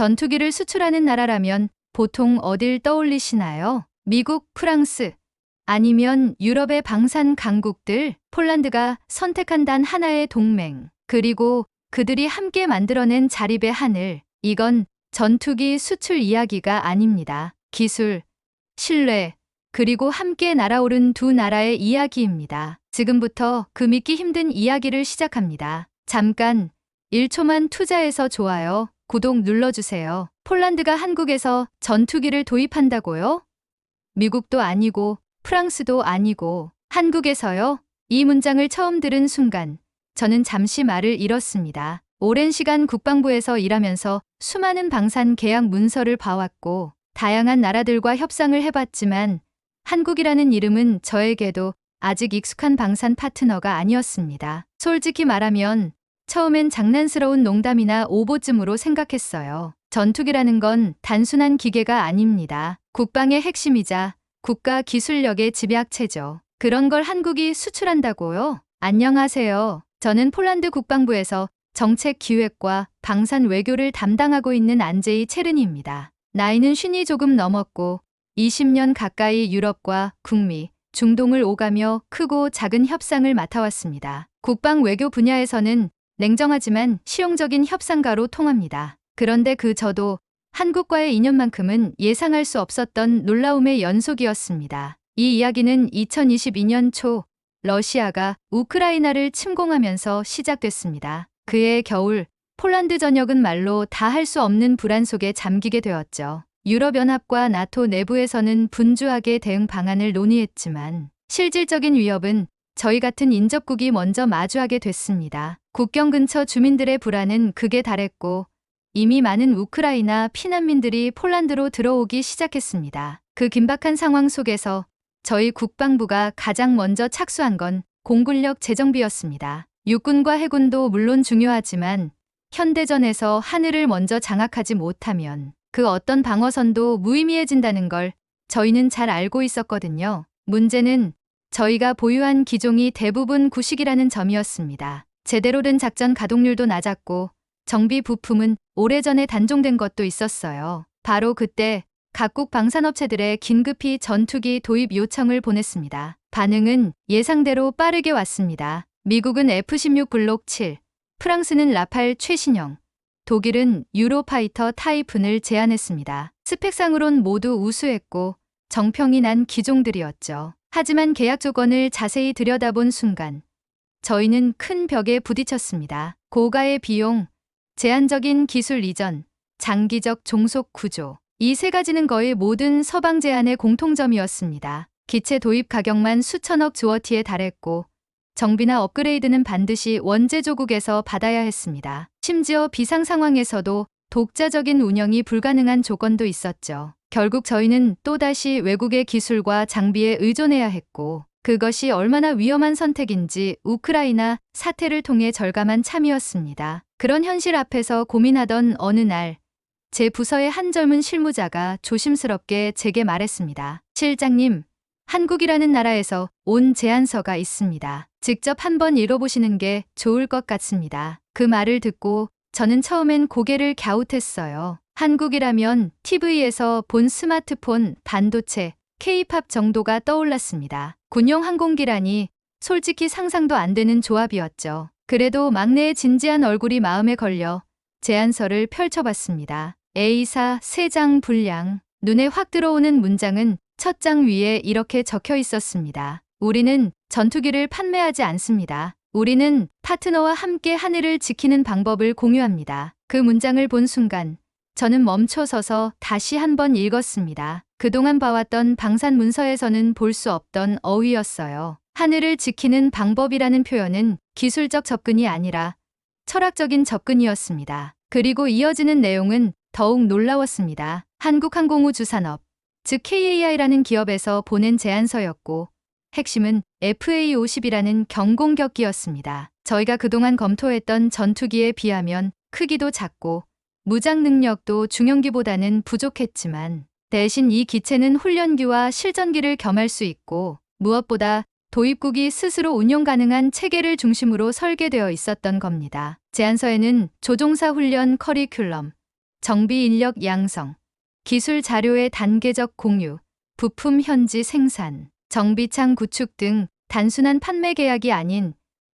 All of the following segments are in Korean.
전투기를 수출하는 나라라면 보통 어딜 떠올리시나요? 미국, 프랑스, 아니면 유럽의 방산 강국들? 폴란드가 선택한 단 하나의 동맹, 그리고 그들이 함께 만들어낸 자립의 하늘. 이건 전투기 수출 이야기가 아닙니다. 기술, 신뢰, 그리고 함께 날아오른 두 나라의 이야기입니다. 지금부터 그 믿기 힘든 이야기를 시작합니다. 잠깐 1초만 투자해서 좋아요, 구독 눌러주세요. 폴란드가 한국에서 전투기를 도입한다고요? 미국도 아니고 프랑스도 아니고 한국에서요? 이 문장을 처음 들은 순간 저는 잠시 말을 잃었습니다. 오랜 시간 국방부에서 일하면서 수많은 방산 계약 문서를 봐왔고 다양한 나라들과 협상을 해봤지만 한국이라는 이름은 저에게도 아직 익숙한 방산 파트너가 아니었습니다. 솔직히 말하면 처음엔 장난스러운 농담이나 오보쯤으로 생각했어요. 전투기라는 건 단순한 기계가 아닙니다. 국방의 핵심이자 국가 기술력의 집약체죠. 그런 걸 한국이 수출한다고요? 안녕하세요. 저는 폴란드 국방부에서 정책 기획과 방산 외교를 담당하고 있는 안제이 체르니입니다. 나이는 50이 조금 넘었고 20년 가까이 유럽과 북미, 중동을 오가며 크고 작은 협상을 맡아왔습니다. 국방 외교 분야에서는 냉정하지만 실용적인 협상가로 통합니다. 그런데 저도 한국과의 인연만큼은 예상할 수 없었던 놀라움의 연속이었습니다. 이 이야기는 2022년 초 러시아가 우크라이나를 침공하면서 시작됐습니다. 그해 겨울 폴란드 전역은 말로 다 할 수 없는 불안 속에 잠기게 되었죠. 유럽연합과 나토 내부에서는 분주하게 대응 방안을 논의했지만 실질적인 위협은 저희 같은 인접국이 먼저 마주하게 됐습니다. 국경 근처 주민들의 불안은 극에 달했고 이미 많은 우크라이나 피난민들이 폴란드로 들어오기 시작했습니다. 그 긴박한 상황 속에서 저희 국방부가 가장 먼저 착수한 건 공군력 재정비였습니다. 육군과 해군도 물론 중요하지만 현대전에서 하늘을 먼저 장악하지 못하면 그 어떤 방어선도 무의미해진다는 걸 저희는 잘 알고 있었거든요. 문제는 저희가 보유한 기종이 대부분 구식이라는 점이었습니다. 제대로 된 작전 가동률도 낮았고 정비 부품은 오래전에 단종된 것도 있었어요. 바로 그때 각국 방산업체들에 긴급히 전투기 도입 요청을 보냈습니다. 반응은 예상대로 빠르게 왔습니다. 미국은 F-16 블록 7, 프랑스는 라팔 최신형, 독일은 유로파이터 타이푼을 제안했습니다. 스펙상으론 모두 우수했고 정평이 난 기종들이었죠. 하지만 계약 조건을 자세히 들여다본 순간 저희는 큰 벽에 부딪혔습니다. 고가의 비용, 제한적인 기술 이전, 장기적 종속 구조. 이 세 가지는 거의 모든 서방 제안의 공통점이었습니다. 기체 도입 가격만 수천억 주어티에 달했고 정비나 업그레이드는 반드시 원제조국에서 받아야 했습니다. 심지어 비상 상황에서도 독자적인 운영이 불가능한 조건도 있었죠. 결국 저희는 또다시 외국의 기술과 장비에 의존해야 했고 그것이 얼마나 위험한 선택인지 우크라이나 사태를 통해 절감한 참이었습니다. 그런 현실 앞에서 고민하던 어느 날 제 부서의 한 젊은 실무자가 조심스럽게 제게 말했습니다. 실장님, 한국이라는 나라에서 온 제안서가 있습니다. 직접 한번 읽어보시는 게 좋을 것 같습니다. 그 말을 듣고 저는 처음엔 고개를 갸웃했어요. 한국이라면 TV에서 본 스마트폰, 반도체, K-팝 정도가 떠올랐습니다. 군용 항공기라니 솔직히 상상도 안 되는 조합이었죠. 그래도 막내의 진지한 얼굴이 마음에 걸려 제안서를 펼쳐봤습니다. A사 3장 분량. 눈에 확 들어오는 문장은 첫 장 위에 이렇게 적혀 있었습니다. 우리는 전투기를 판매하지 않습니다. 우리는 파트너와 함께 하늘을 지키는 방법을 공유합니다. 그 문장을 본 순간 저는 멈춰서서 다시 한번 읽었습니다. 그동안 봐왔던 방산 문서에서는 볼 수 없던 어휘였어요. 하늘을 지키는 방법이라는 표현은 기술적 접근이 아니라 철학적인 접근이었습니다. 그리고 이어지는 내용은 더욱 놀라웠습니다. 한국항공우주산업, 즉 KAI라는 기업에서 보낸 제안서였고 핵심은 FA-50이라는 경공격기였습니다. 저희가 그동안 검토했던 전투기에 비하면 크기도 작고 무장 능력도 중형기보다는 부족했지만 대신 이 기체는 훈련기와 실전기를 겸할 수 있고 무엇보다 도입국이 스스로 운용 가능한 체계를 중심으로 설계되어 있었던 겁니다. 제안서에는 조종사 훈련 커리큘럼, 정비 인력 양성, 기술 자료의 단계적 공유, 부품 현지 생산, 정비창 구축 등 단순한 판매 계약이 아닌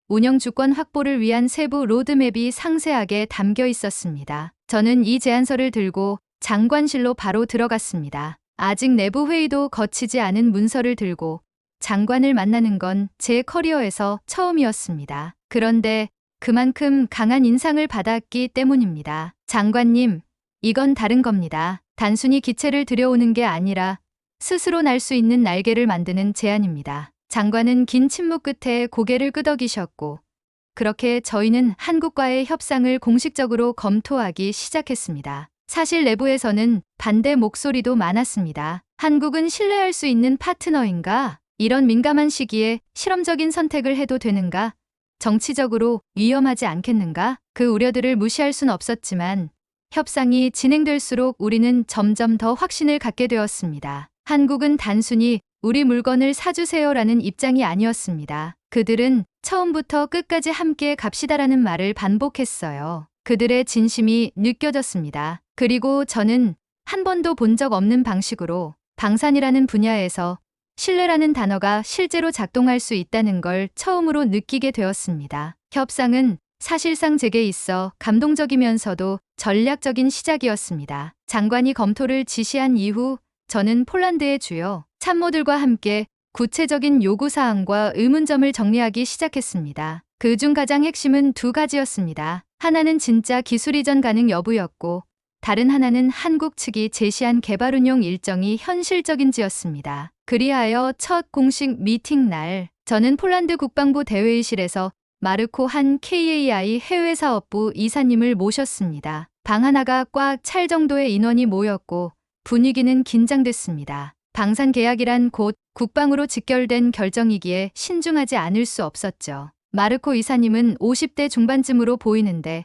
운영 주권 확보를 위한 세부 로드맵이 상세하게 담겨 있었습니다. 저는 이 제안서를 들고 장관실로 바로 들어갔습니다. 아직 내부 회의도 거치지 않은 문서를 들고 장관을 만나는 건 제 커리어에서 처음이었습니다. 그런데 그만큼 강한 인상을 받았기 때문입니다. 장관님, 이건 다른 겁니다. 단순히 기체를 들여오는 게 아니라 스스로 날 수 있는 날개를 만드는 제안입니다. 장관은 긴 침묵 끝에 고개를 끄덕이셨고, 그렇게 저희는 한국과의 협상을 공식적으로 검토하기 시작했습니다. 사실 내부에서는 반대 목소리도 많았습니다. 한국은 신뢰할 수 있는 파트너인가? 이런 민감한 시기에 실험적인 선택을 해도 되는가? 정치적으로 위험하지 않겠는가? 그 우려들을 무시할 순 없었지만 협상이 진행될수록 우리는 점점 더 확신을 갖게 되었습니다. 한국은 단순히 우리 물건을 사주세요라는 입장이 아니었습니다. 그들은 처음부터 끝까지 함께 갑시다라는 말을 반복했어요. 그들의 진심이 느껴졌습니다. 그리고 저는 한 번도 본 적 없는 방식으로 방산이라는 분야에서 신뢰라는 단어가 실제로 작동할 수 있다는 걸 처음으로 느끼게 되었습니다. 협상은 사실상 제게 있어 감동적이면서도 전략적인 시작이었습니다. 장관이 검토를 지시한 이후 저는 폴란드의 주요 참모들과 함께 구체적인 요구사항과 의문점을 정리하기 시작했습니다. 그중 가장 핵심은 두 가지였습니다. 하나는 진짜 기술 이전 가능 여부였고, 다른 하나는 한국 측이 제시한 개발 운용 일정이 현실적인지였습니다. 그리하여 첫 공식 미팅 날, 저는 폴란드 국방부 대회의실에서 마르코 한 KAI 해외사업부 이사님을 모셨습니다. 방 하나가 꽉 찰 정도의 인원이 모였고 분위기는 긴장됐습니다. 방산 계약이란 곧 국방으로 직결된 결정이기에 신중하지 않을 수 없었죠. 마르코 이사님은 50대 중반쯤으로 보이는데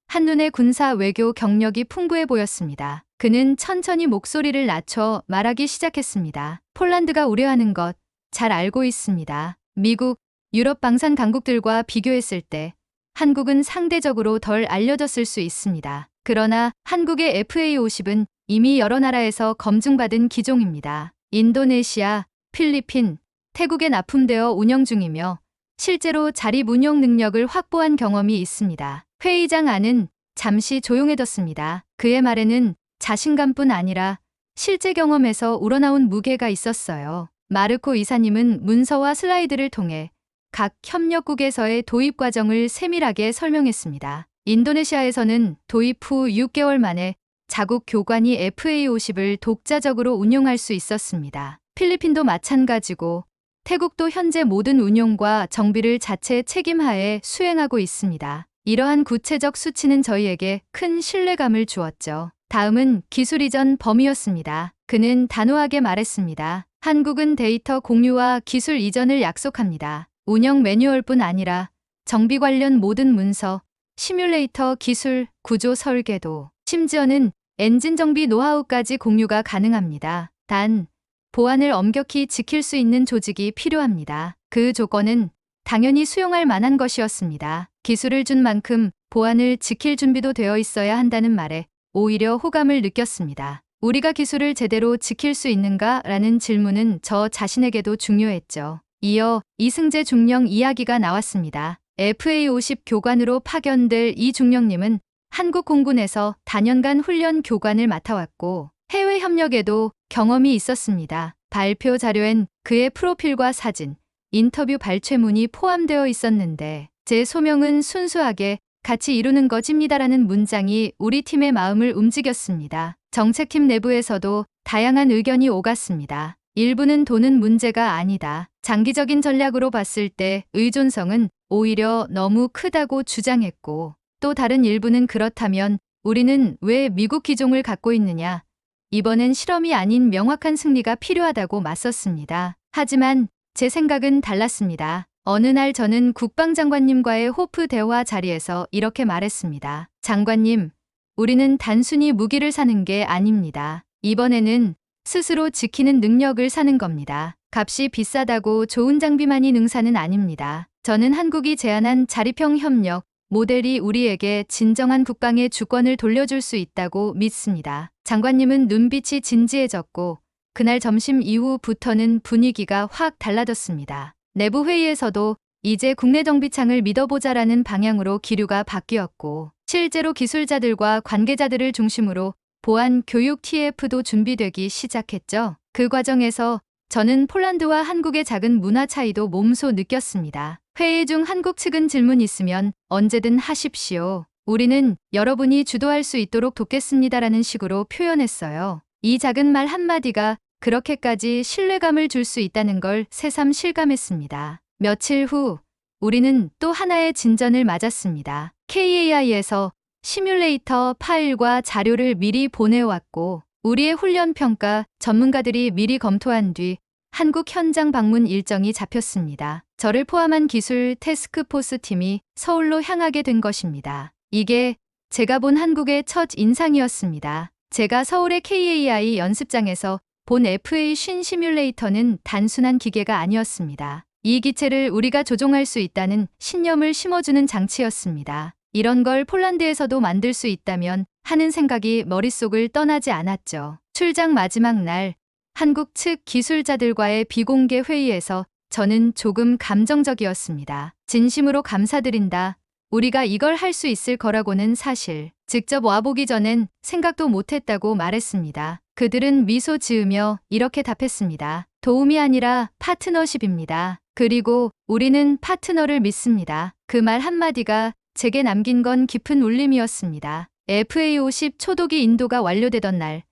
한눈에 군사 외교 경력이 풍부해 보였습니다. 그는 천천히 목소리를 낮춰 말하기 시작했습니다. 폴란드가 우려하는 것 잘 알고 있습니다. 미국, 유럽 방산 강국들과 비교했을 때 한국은 상대적으로 덜 알려졌을 수 있습니다. 그러나 한국의 FA-50은 이미 여러 나라에서 검증받은 기종입니다. 인도네시아, 필리핀, 태국에 납품되어 운영 중이며 실제로 자립 운용 능력을 확보한 경험이 있습니다. 회의장 안은 잠시 조용해졌습니다. 그의 말에는 자신감뿐 아니라 실제 경험에서 우러나온 무게가 있었어요. 마르코 이사님은 문서와 슬라이드를 통해 각 협력국에서의 도입 과정을 세밀하게 설명했습니다. 인도네시아에서는 도입 후 6개월 만에 자국 교관이 FA-50을 독자적으로 운용할 수 있었습니다. 필리핀도 마찬가지고 태국도 현재 모든 운용과 정비를 자체 책임하에 수행하고 있습니다. 이러한 구체적 수치는 저희에게 큰 신뢰감을 주었죠. 다음은 기술 이전 범위였습니다. 그는 단호하게 말했습니다. 한국은 데이터 공유와 기술 이전을 약속합니다. 운영 매뉴얼뿐 아니라 정비 관련 모든 문서, 시뮬레이터 기술, 구조 설계도, 심지어는 엔진 정비 노하우까지 공유가 가능합니다. 단, 보안을 엄격히 지킬 수 있는 조직이 필요합니다. 그 조건은 당연히 수용할 만한 것이었습니다. 기술을 준 만큼 보안을 지킬 준비도 되어 있어야 한다는 말에 오히려 호감을 느꼈습니다. 우리가 기술을 제대로 지킬 수 있는가라는 질문은 저 자신에게도 중요했죠. 이어 이승재 중령 이야기가 나왔습니다. FA-50 교관으로 파견될 이 중령님은 한국 공군에서 다년간 훈련 교관을 맡아왔고 해외 협력에도 경험이 있었습니다. 발표 자료엔 그의 프로필과 사진, 인터뷰 발췌문이 포함되어 있었는데 제 소명은 순수하게 같이 이루는 것입니다라는 문장이 우리 팀의 마음을 움직였습니다. 정책팀 내부에서도 다양한 의견이 오갔습니다. 일부는 돈은 문제가 아니다. 장기적인 전략으로 봤을 때 의존성은 오히려 너무 크다고 주장했고, 또 다른 일부는 그렇다면 우리는 왜 미국 기종을 갖고 있느냐? 이번엔 실험이 아닌 명확한 승리가 필요하다고 맞섰습니다. 하지만 제 생각은 달랐습니다. 어느 날 저는 국방장관님과의 호프 대화 자리에서 이렇게 말했습니다. 장관님, 우리는 단순히 무기를 사는 게 아닙니다. 이번에는 스스로 지키는 능력을 사는 겁니다. 값이 비싸다고 좋은 장비만이 능사는 아닙니다. 저는 한국이 제안한 자립형 협력, 모델이 우리에게 진정한 국방의 주권을 돌려줄 수 있다고 믿습니다. 장관님은 눈빛이 진지해졌고 그날 점심 이후부터는 분위기가 확 달라졌습니다. 내부 회의에서도 이제 국내 정비창을 믿어보자라는 방향으로 기류가 바뀌었고 실제로 기술자들과 관계자들을 중심으로 보안 교육 TF도 준비되기 시작했죠. 그 과정에서 저는 폴란드와 한국의 작은 문화 차이도 몸소 느꼈습니다. 회의 중 한국 측은 질문 있으면 언제든 하십시오. 우리는 여러분이 주도할 수 있도록 돕겠습니다라는 식으로 표현했어요. 이 작은 말 한마디가 그렇게까지 신뢰감을 줄 수 있다는 걸 새삼 실감했습니다. 며칠 후 우리는 또 하나의 진전을 맞았습니다. KAI에서 시뮬레이터 파일과 자료를 미리 보내왔고 우리의 훈련 평가 전문가들이 미리 검토한 뒤 한국 현장 방문 일정이 잡혔습니다. 저를 포함한 기술 태스크포스 팀이 서울로 향하게 된 것입니다. 이게 제가 본 한국의 첫 인상이었습니다. 제가 서울의 KAI 연습장에서 본 FA-50 시뮬레이터는 단순한 기계가 아니었습니다. 이 기체를 우리가 조종할 수 있다는 신념을 심어주는 장치였습니다. 이런 걸 폴란드에서도 만들 수 있다면 하는 생각이 머릿속을 떠나지 않았죠. 출장 마지막 날 한국 측 기술자들과의 비공개 회의에서 저는 조금 감정적이었습니다. 진심으로 감사드린다. 우리가 이걸 할 수 있을 거라고는 사실 직접 와보기 전엔 생각도 못했다고 말했습니다. 그들은 미소 지으며 이렇게 답했습니다. 도움이 아니라 파트너십입니다. 그리고 우리는 파트너를 믿습니다. 그 말 한마디가 제게 남긴 건 깊은 울림이었습니다. FA-50 초도기 인도가 완료되던 날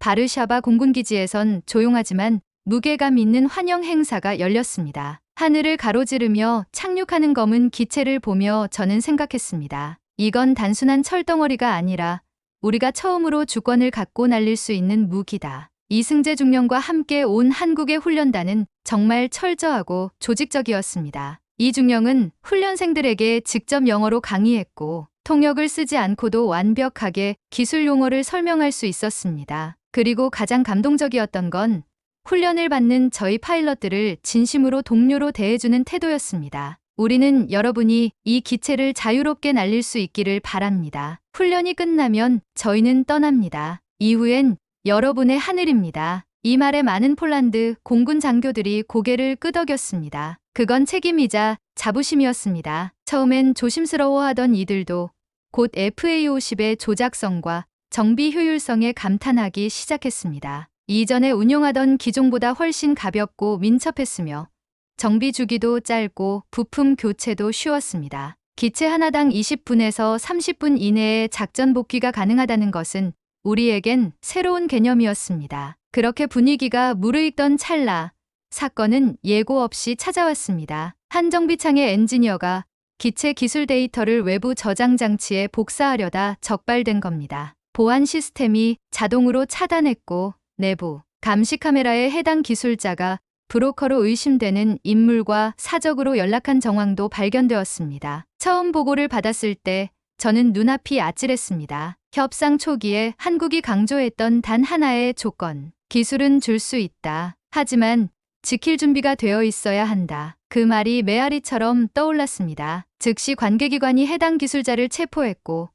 바르샤바 공군기지에선 조용하지만 무게감 있는 환영 행사가 열렸습니다. 하늘을 가로지르며 착륙하는 검은 기체를 보며 저는 생각했습니다. 이건 단순한 철덩어리가 아니라 우리가 처음으로 주권을 갖고 날릴 수 있는 무기다. 이승재 중령과 함께 온 한국의 훈련단은 정말 철저하고 조직적이었습니다. 이 중령은 훈련생들에게 직접 영어로 강의했고 통역을 쓰지 않고도 완벽하게 기술 용어를 설명할 수 있었습니다. 그리고 가장 감동적이었던 건 훈련을 받는 저희 파일럿들을 진심으로 동료로 대해주는 태도였습니다. 우리는 여러분이 이 기체를 자유롭게 날릴 수 있기를 바랍니다. 훈련이 끝나면 저희는 떠납니다. 이후엔 여러분의 하늘입니다. 이 말에 많은 폴란드 공군 장교들이 고개를 끄덕였습니다. 그건 책임이자 자부심이었습니다. 처음엔 조심스러워하던 이들도 곧 FA-50의 조작성과 정비 효율성에 감탄하기 시작했습니다. 이전에 운용하던 기종보다 훨씬 가볍고 민첩했으며 정비 주기도 짧고 부품 교체도 쉬웠습니다. 기체 하나당 20분에서 30분 이내에 작전 복귀가 가능하다는 것은 우리에겐 새로운 개념이었습니다. 그렇게 분위기가 무르익던 찰나 사건은 예고 없이 찾아왔습니다. 한 정비창의 엔지니어가 기체 기술 데이터를 외부 저장 장치에 복사하려다 적발된 겁니다. 보안 시스템이 자동으로 차단했고 내부 감시 카메라에 해당 기술자가 브로커로 의심되는 인물과 사적으로 연락한 정황도 발견되었습니다. 처음 보고를 받았을 때 저는 눈앞이 아찔했습니다. 협상 초기에 한국이 강조했던 단 하나의 조건. 기술은 줄 수 있다. 하지만 지킬 준비가 되어 있어야 한다. 그 말이 메아리처럼 떠올랐습니다. 즉시 관계기관이 해당 기술자를 체포했고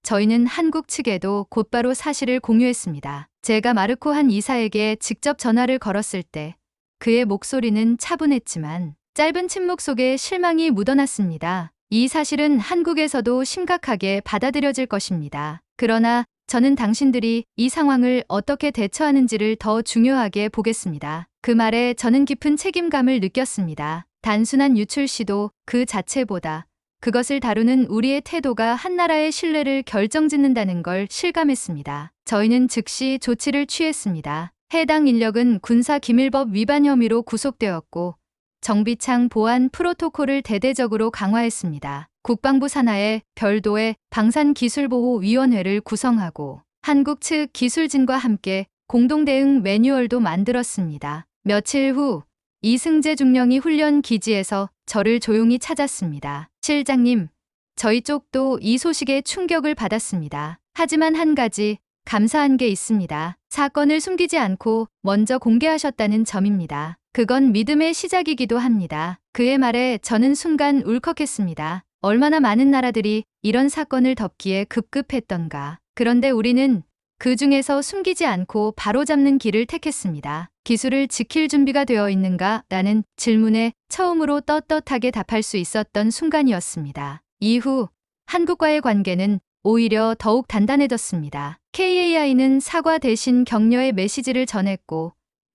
저희는 한국 측에도 곧바로 사실을 공유했습니다. 제가 마르코 한 이사에게 직접 전화를 걸었을 때 그의 목소리는 차분했지만 짧은 침묵 속에 실망이 묻어났습니다. 이 사실은 한국에서도 심각하게 받아들여질 것입니다. 그러나 저는 당신들이 이 상황을 어떻게 대처하는지를 더 중요하게 보겠습니다. 그 말에 저는 깊은 책임감을 느꼈습니다. 단순한 유출 시도 그 자체보다 그것을 다루는 우리의 태도가 한 나라의 신뢰를 결정짓는다는 걸 실감했습니다. 저희는 즉시 조치를 취했습니다. 해당 인력은 군사기밀법 위반 혐의로 구속되었고 정비창 보안 프로토콜을 대대적으로 강화했습니다. 국방부 산하에 별도의 방산기술보호위원회를 구성하고 한국 측 기술진과 함께 공동대응 매뉴얼도 만들었습니다. 며칠 후 이승재 중령이 훈련 기지에서 저를 조용히 찾았습니다. 실장님, 저희 쪽도 이 소식에 충격을 받았습니다. 하지만 한 가지 감사한 게 있습니다. 사건을 숨기지 않고 먼저 공개하셨다는 점입니다. 그건 믿음의 시작이기도 합니다. 그의 말에 저는 순간 울컥했습니다. 얼마나 많은 나라들이 이런 사건을 덮기에 급급했던가. 그런데 우리는 그 중에서 숨기지 않고 바로잡는 길을 택했습니다. 기술을 지킬 준비가 되어 있는가? 라는 질문에 처음으로 떳떳하게 답할 수 있었던 순간이었습니다. 이후 한국과의 관계는 오히려 더욱 단단해졌습니다. KAI는 사과 대신 격려의 메시지를 전했고,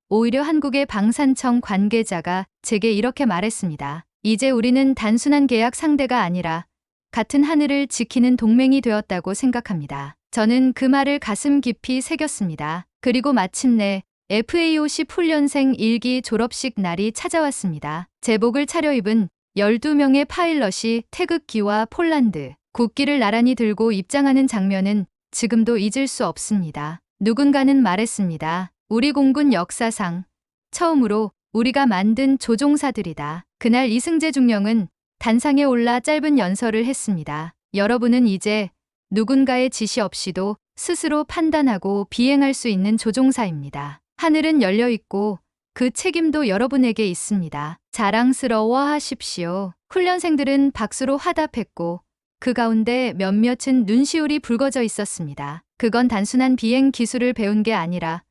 오히려 한국의 방산청 관계자가 제게 이렇게 말했습니다. 이제 우리는 단순한 계약 상대가 아니라 같은 하늘을 지키는 동맹이 되었다고 생각합니다. 저는 그 말을 가슴 깊이 새겼습니다. 그리고 마침내 FA50 훈련생 1기 졸업식 날이 찾아왔습니다. 제복을 차려입은 12명의 파일럿이 태극기와 폴란드 국기를 나란히 들고 입장하는 장면은 지금도 잊을 수 없습니다. 누군가는 말했습니다. 우리 공군 역사상 처음으로 우리가 만든 조종사들이다. 그날 이승재 중령은 단상에 올라 짧은 연설을 했습니다. 여러분은 이제 누군가의 지시 없이도 스스로 판단하고 비행할 수 있는 조종사입니다. 하늘은 열려 있고 그 책임도 여러분에게 있습니다. 자랑스러워하십시오. 훈련생들은 박수로 화답했고 그 가운데 몇몇은 눈시울이 붉어져 있었습니다. 그건 단순한 비행 기술을 배운 게 아니라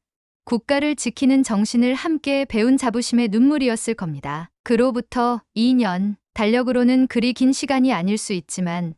국가를 지키는 정신을 함께 배운 자부심의 눈물이었을 겁니다. 그로부터 2년, 달력으로는 그리 긴 시간이 아닐 수 있지만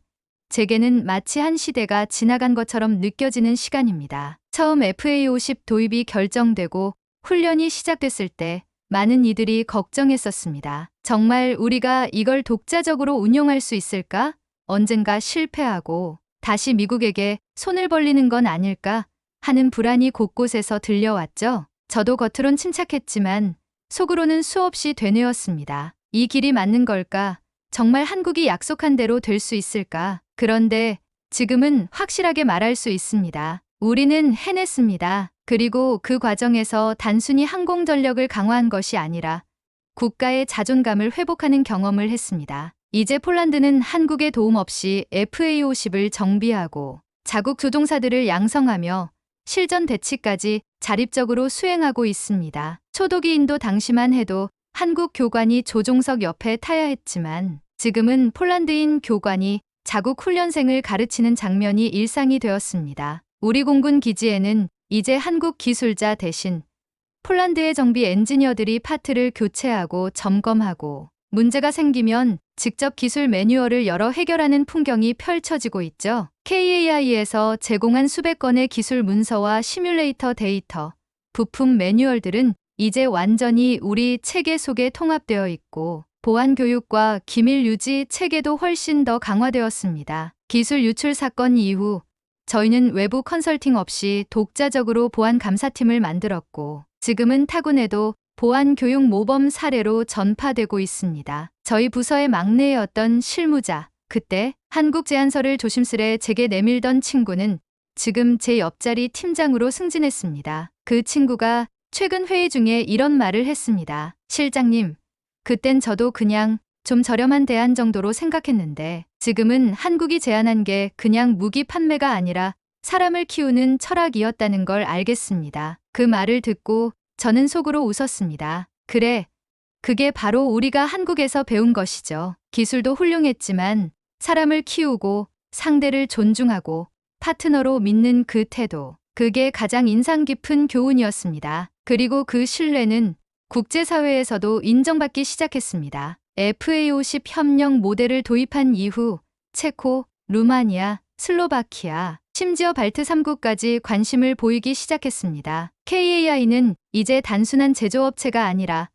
제게는 마치 한 시대가 지나간 것처럼 느껴지는 시간입니다. 처음 FA50 도입이 결정되고 훈련이 시작됐을 때 많은 이들이 걱정했었습니다. 정말 우리가 이걸 독자적으로 운용할 수 있을까? 언젠가 실패하고 다시 미국에게 손을 벌리는 건 아닐까 하는 불안이 곳곳에서 들려왔죠. 저도 겉으론 침착했지만 속으로는 수없이 되뇌었습니다. 이 길이 맞는 걸까? 정말 한국이 약속한 대로 될 수 있을까? 그런데 지금은 확실하게 말할 수 있습니다. 우리는 해냈습니다. 그리고 그 과정에서 단순히 항공 전력을 강화한 것이 아니라 국가의 자존감을 회복하는 경험을 했습니다. 이제 폴란드는 한국의 도움 없이 FA50을 정비하고 자국 조종사들을 양성하며 실전 대치까지 자립적으로 수행하고 있습니다. 초도기인도 당시만 해도 한국 교관이 조종석 옆에 타야 했지만 지금은 폴란드인 교관이 자국 훈련생을 가르치는 장면이 일상이 되었습니다. 우리 공군 기지에는 이제 한국 기술자 대신 폴란드의 정비 엔지니어들이 파트를 교체하고 점검하고 문제가 생기면 직접 기술 매뉴얼을 열어 해결하는 풍경이 펼쳐지고 있죠. KAI에서 제공한 수백 건의 기술 문서와 시뮬레이터 데이터, 부품 매뉴얼들은 이제 완전히 우리 체계 속에 통합되어 있고 보안 교육과 기밀 유지 체계도 훨씬 더 강화되었습니다. 기술 유출 사건 이후 저희는 외부 컨설팅 없이 독자적으로 보안 감사팀을 만들었고 지금은 타군에도 보안 교육 모범 사례로 전파되고 있습니다. 저희 부서의 막내였던 실무자, 그때 한국 제안서를 조심스레 제게 내밀던 친구는 지금 제 옆자리 팀장으로 승진했습니다. 그 친구가 최근 회의 중에 이런 말을 했습니다. 실장님, 그땐 저도 그냥 좀 저렴한 대안 정도로 생각했는데 지금은 한국이 제안한 게 그냥 무기 판매가 아니라 사람을 키우는 철학이었다는 걸 알겠습니다. 그 말을 듣고 저는 속으로 웃었습니다. 그래, 그게 바로 우리가 한국에서 배운 것이죠. 기술도 훌륭했지만 사람을 키우고 상대를 존중하고 파트너로 믿는 그 태도. 그게 가장 인상 깊은 교훈이었습니다. 그리고 그 신뢰는 국제사회에서도 인정받기 시작했습니다. FA50 협력 모델을 도입한 이후 체코, 루마니아, 슬로바키아, 심지어 발트 3국까지 관심을 보이기 시작했습니다. KAI는 이제 단순한 제조업체가 아니라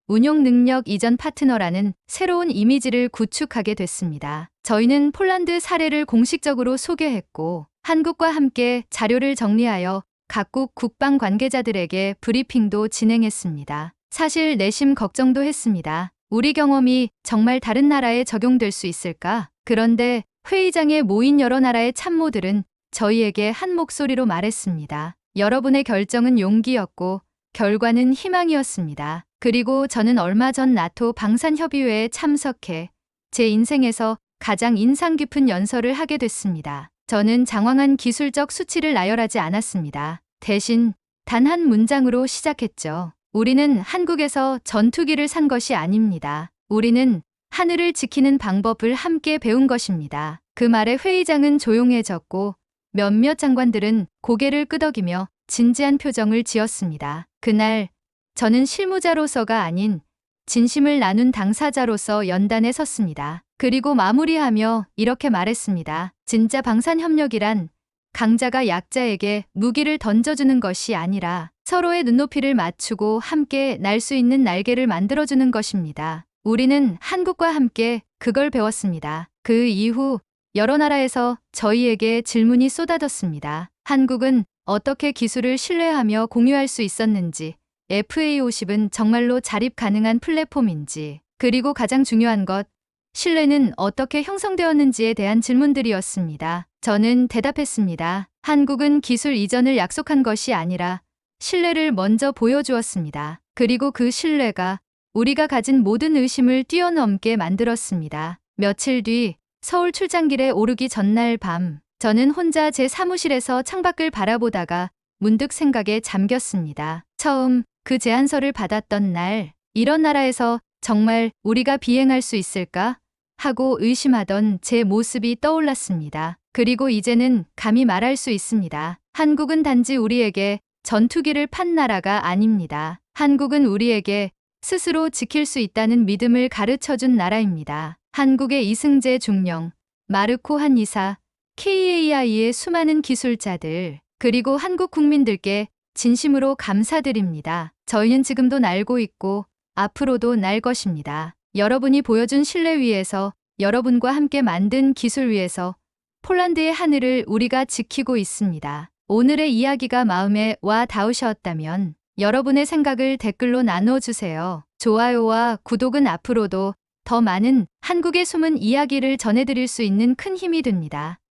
운용 능력 이전 파트너라는 새로운 이미지를 구축하게 됐습니다. 저희는 폴란드 사례를 공식적으로 소개했고 한국과 함께 자료를 정리하여 각국 국방 관계자들에게 브리핑도 진행했습니다. 사실 내심 걱정도 했습니다. 우리 경험이 정말 다른 나라에 적용될 수 있을까? 그런데 회의장에 모인 여러 나라의 참모들은 저희에게 한 목소리로 말했습니다. 여러분의 결정은 용기였고 결과는 희망이었습니다. 그리고 저는 얼마 전 나토 방산협의회에 참석해 제 인생에서 가장 인상 깊은 연설을 하게 됐습니다. 저는 장황한 기술적 수치를 나열하지 않았습니다. 대신 단 한 문장으로 시작했죠. 우리는 한국에서 전투기를 산 것이 아닙니다. 우리는 하늘을 지키는 방법을 함께 배운 것입니다. 그 말에 회의장은 조용해졌고 몇몇 장관들은 고개를 끄덕이며 진지한 표정을 지었습니다. 그날 저는 실무자로서가 아닌 진심을 나눈 당사자로서 연단에 섰습니다. 그리고 마무리하며 이렇게 말했습니다. 진짜 방산협력이란 강자가 약자에게 무기를 던져주는 것이 아니라 서로의 눈높이를 맞추고 함께 날 수 있는 날개를 만들어주는 것입니다. 우리는 한국과 함께 그걸 배웠습니다. 그 이후 여러 나라에서 저희에게 질문이 쏟아졌습니다. 한국은 어떻게 기술을 신뢰하며 공유할 수 있었는지, FA50은 정말로 자립 가능한 플랫폼인지, 그리고 가장 중요한 것, 신뢰는 어떻게 형성되었는지에 대한 질문들이었습니다. 저는 대답했습니다. 한국은 기술 이전을 약속한 것이 아니라 신뢰를 먼저 보여주었습니다. 그리고 그 신뢰가 우리가 가진 모든 의심을 뛰어넘게 만들었습니다. 며칠 뒤 서울 출장길에 오르기 전날 밤, 저는 혼자 제 사무실에서 창밖을 바라보다가 문득 생각에 잠겼습니다. 처음 그 제안서를 받았던 날, 이런 나라에서 정말 우리가 비행할 수 있을까? 하고 의심하던 제 모습이 떠올랐습니다. 그리고 이제는 감히 말할 수 있습니다. 한국은 단지 우리에게 전투기를 판 나라가 아닙니다. 한국은 우리에게 스스로 지킬 수 있다는 믿음을 가르쳐준 나라입니다. 한국의 이승재 중령, 마르코 한이사, KAI의 수많은 기술자들, 그리고 한국 국민들께 진심으로 감사드립니다. 저희는 지금도 날고 있고 앞으로도 날 것입니다. 여러분이 보여준 신뢰 위에서, 여러분과 함께 만든 기술 위에서 폴란드의 하늘을 우리가 지키고 있습니다. 오늘의 이야기가 마음에 와 닿으셨다면 여러분의 생각을 댓글로 나눠주세요. 좋아요와 구독은 앞으로도 더 많은 한국의 숨은 이야기를 전해드릴 수 있는 큰 힘이 됩니다.